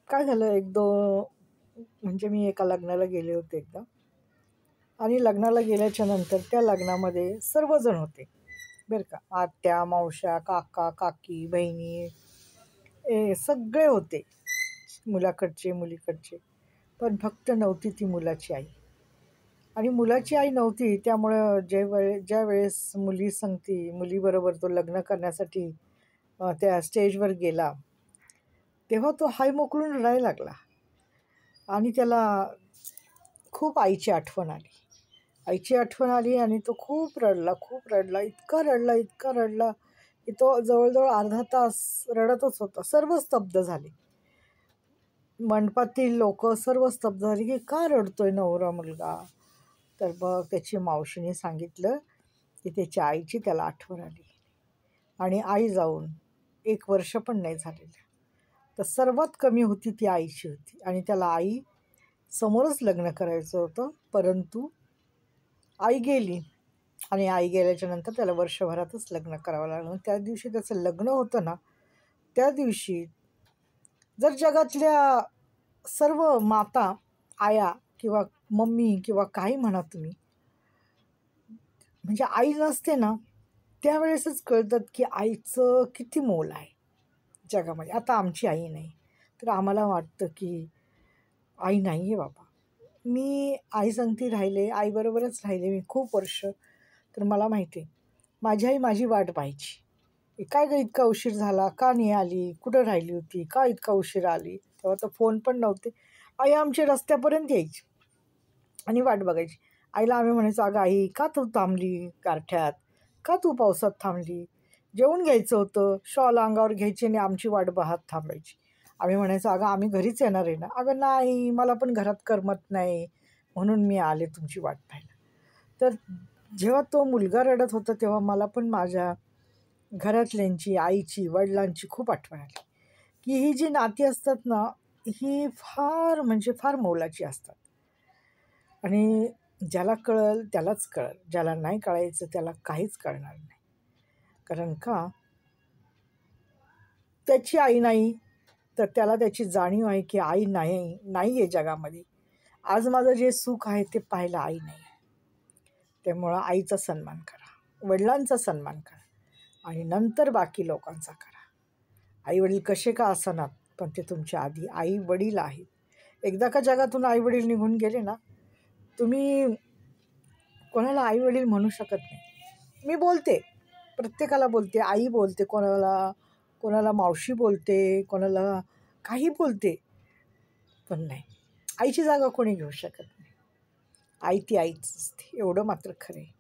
काय झालं एक दो म्हणजे मी एका लग्नाला गेले होते एकदा आणि लग्नाला गेल्याच्या नंतर त्या लग्नामध्ये सर्वजण होते बरं का. आत्या, मावश्या, काका, काकी, बहिणी सगळे होते, मुलाकडचे मुलीकडचे. पण फक्त नव्हती ती मुलाची आई. आणि मुलाची आई नव्हती त्यामुळं ज्या वेळेस मुलीबरोबर तो लग्न करण्यासाठी त्या स्टेजवर गेला, तेव्हा तो हाय मोकळून रडायला लागला आणि त्याला खूप आईची आठवण आली. आईची आठवण आली आणि तो खूप रडला, खूप रडला. इतका रडला की तो जवळजवळ अर्धा तास रडतच होता. सर्व स्तब्ध झाले. मंडपातील लोकं सर्व स्तब्ध झाली की का रडतोय नवरा मुलगा? तर मग त्याची मावशीने सांगितलं की त्याच्या आईची त्याला आठवण आली आणि आई जाऊन 1 वर्ष पण नाही झालेलं. तर सर्वात कमी होती ती आईची होती आणि त्याला आई समोरच लग्न करायचं होतं. परंतु आई गेली आणि आई गेल्याच्यानंतर त्याला वर्षभरातच लग्न करावं लागलं. त्या दिवशी त्याचं लग्न होतं ना, त्या दिवशी जर जगातल्या सर्व माता, आया किंवा मम्मी किंवा काही म्हणा तुम्ही, म्हणजे आई नसते ना, त्यावेळेसच कळतात की आईचं किती मोल आहे जगामध्ये. आता आमची आई नाही, तर आम्हाला वाटतं की आई नाही आहे बाबा. मी आईसंगती राहिले, आईबरोबरच राहिले मी खूप वर्ष. तर मला माहिती आहे, माझी आई माझी वाट पाहायची. काय गं इतका उशीर झाला? का नाही आली? कुठं राहिली होती? का इतका उशीर आली? तेव्हा तर फोन पण नव्हते. आई आमच्या रस्त्यापर्यंत यायची आणि वाट बघायची. आईला आम्ही म्हणायचो, "अगं आई, का तू थांबली गारठ्यात? का तू पावसात थांबली? जेवून घ्यायचं होतं." शॉल अंगावर घ्यायची आणि आमची वाट पाहत थांबायची. आम्ही म्हणायचो, "अगं आम्ही घरीच येणार आहे ना." "अगं नाही, मला पण घरात करमत नाही, म्हणून मी आले तुमची वाट पाहायला." तर जेव्हा तो मुलगा रडत होता तेव्हा मला पण माझ्या घरातल्यांची, आईची, वडिलांची खूप आठवण आली, की ही जी नाती असतात ना, ही फार म्हणजे फार मोलाची असतात. आणि ज्याला कळेल त्यालाच कळेल, ज्याला नाही कळायचं त्याला काहीच कळणार नाही. कारण का त्याची आई नाही, तर त्याला त्याची जाणीव आहे की आई नाही आहे जगामध्ये. आज माझं जे सुख आहे ते पाहायला आई नाही. त्यामुळं आईचा सन्मान करा, वडिलांचा सन्मान करा आणि नंतर बाकी लोकांचा करा. आई-वडील कसे का असेनात, पण ते तुमच्या आधी आई-वडील आहेत. एकदा का जगातून आई-वडील निघून गेले ना, तुम्ही कोणाला आई-वडील म्हणू शकत नाही. मी बोलते, प्रत्येकाला बोलते, आई बोलते, कोणाला मावशी बोलते, कोणाला काही बोलते, पण नाही. आईची जागा कोणी घेऊ शकत नाही. आई ती आईच असते, एवढं मात्र खरं आहे.